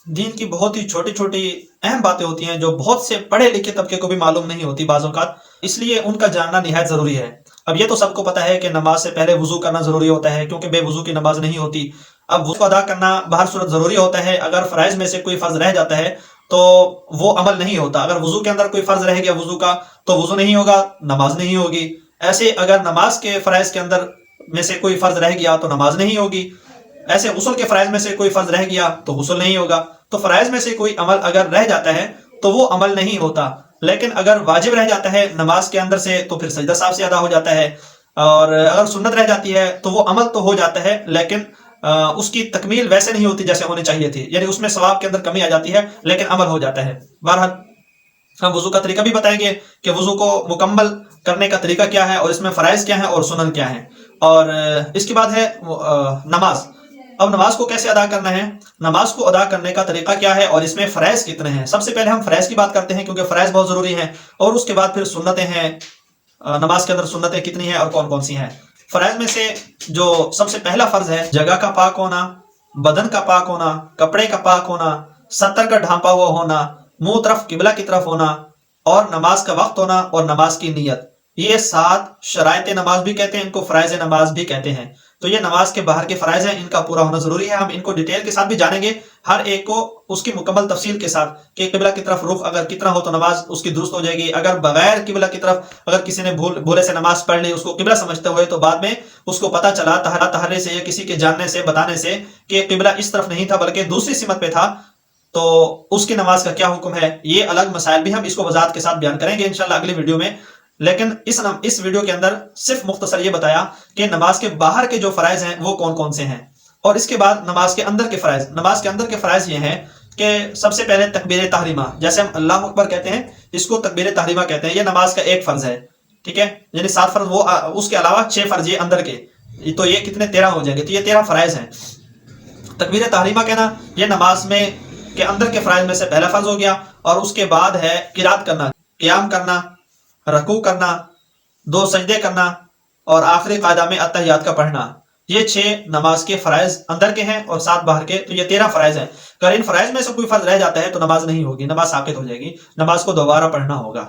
دین کی بہت ہی چھوٹی چھوٹی اہم باتیں ہوتی ہیں جو بہت سے پڑھے لکھے طبقے کو بھی معلوم نہیں ہوتی بعض اوقات، اس لیے ان کا جاننا نہایت ضروری ہے۔ اب یہ تو سب کو پتا ہے کہ نماز سے پہلے وضو کرنا ضروری ہوتا ہے، کیونکہ بے وضو کی نماز نہیں ہوتی۔ اب وضو ادا کرنا بہر صورت ضروری ہوتا ہے، اگر فرائض میں سے کوئی فرض رہ جاتا ہے تو وہ عمل نہیں ہوتا۔ اگر وضو کے اندر کوئی فرض رہ گیا وضو کا، تو وضو نہیں ہوگا، نماز نہیں ہوگی۔ ایسے اگر نماز کے فرائض کے اندر میں سے کوئی فرض رہ گیا تو نماز نہیں ہوگی۔ ایسے غسل کے فرائض میں سے کوئی فرض رہ گیا تو غسل نہیں ہوگا۔ تو فرائض میں سے کوئی عمل اگر رہ جاتا ہے تو وہ عمل نہیں ہوتا، لیکن اگر واجب رہ جاتا ہے نماز کے اندر سے تو پھر سجدہ صاحب سے ادا ہو جاتا ہے، اور اگر سنت رہ جاتی ہے تو وہ عمل تو ہو جاتا ہے، لیکن اس کی تکمیل ویسے نہیں ہوتی جیسے ہونی چاہیے تھی، یعنی اس میں ثواب کے اندر کمی آ جاتی ہے، لیکن عمل ہو جاتا ہے۔ بہرحال ہم وضو کا طریقہ بھی بتائیں گے کہ وضو کو مکمل کرنے کا طریقہ کیا ہے، اور اس میں فرائض کیا ہیں اور سنن کیا ہیں، اور اس کے بعد ہے نماز۔ اب نماز کو کیسے ادا کرنا ہے، نماز کو ادا کرنے کا طریقہ کیا ہے، اور اس میں فرائض کتنے ہیں۔ سب سے پہلے ہم فرائض کی بات کرتے ہیں کیونکہ فرائض بہت ضروری ہیں، اور اس کے بعد پھر سنتیں ہیں۔ نماز کے اندر سنتیں کتنی ہیں اور کون کون سی ہیں۔ فرائض میں سے جو سب سے پہلا فرض ہے، جگہ کا پاک ہونا، بدن کا پاک ہونا، کپڑے کا پاک ہونا، ستر کا ڈھانپا ہوا ہونا، منہ طرف قبلہ کی طرف ہونا، اور نماز کا وقت ہونا، اور نماز کی نیت۔ یہ 7 شرائط نماز بھی کہتے ہیں ان کو، فرائض نماز بھی کہتے ہیں۔ تو یہ نماز کے باہر کے فرائض ہیں، ان کا پورا ہونا ضروری ہے۔ ہم ان کو ڈیٹیل کے ساتھ بھی جانیں گے، ہر ایک کو اس کی مکمل تفصیل کے ساتھ، کہ قبلہ کی طرف رخ اگر کتنا ہو تو نماز اس کی درست ہو جائے گی۔ اگر بغیر قبلہ کی طرف اگر کسی نے بھولے سے نماز پڑھ لی اس کو قبلہ سمجھتے ہوئے، تو بعد میں اس کو پتہ چلا طہارے سے یا کسی کے جاننے سے بتانے سے کہ قبلہ اس طرف نہیں تھا بلکہ دوسری سمت پہ تھا، تو اس کی نماز کا کیا حکم ہے۔ یہ الگ مسائل بھی ہم اس کو وضاحت کے ساتھ بیان کریں گے انشاءاللہ اگلی ویڈیو میں، لیکن اس ویڈیو کے اندر صرف مختصر یہ بتایا کہ نماز کے باہر کے جو فرائض ہیں وہ کون کون سے ہیں، اور اس کے بعد نماز کے اندر کے فرائض۔ نماز کے اندر کے فرائض یہ ہیں کہ سب سے پہلے تکبیر تحریمہ، جیسے ہم اللہ اکبر کہتے ہیں اس کو تکبیر تحریمہ کہتے ہیں، یہ نماز کا ایک فرض ہے، ٹھیک ہے، یعنی 7 فرض، وہ اس کے علاوہ 6 فرض یہ اندر کے، تو یہ کتنے 13 ہو جائیں گے، تو یہ 13 فرائض ہیں۔ تکبیر تحریمہ کہنا یہ نماز میں کے اندر کے فرائض میں سے پہلا فرض ہو گیا، اور اس کے بعد ہے قرات کرنا، قیام کرنا، رکوع کرنا، 2 سجدے کرنا، اور آخری قاعدہ میں اتحیات کا پڑھنا۔ یہ 6 نماز کے فرائض اندر کے ہیں اور 7 باہر کے، تو یہ 13 فرائض ہیں۔ اگر ان فرائض میں سے کوئی فرض رہ جاتا ہے تو نماز نہیں ہوگی، نماز ساقط ہو جائے گی، نماز کو دوبارہ پڑھنا ہوگا۔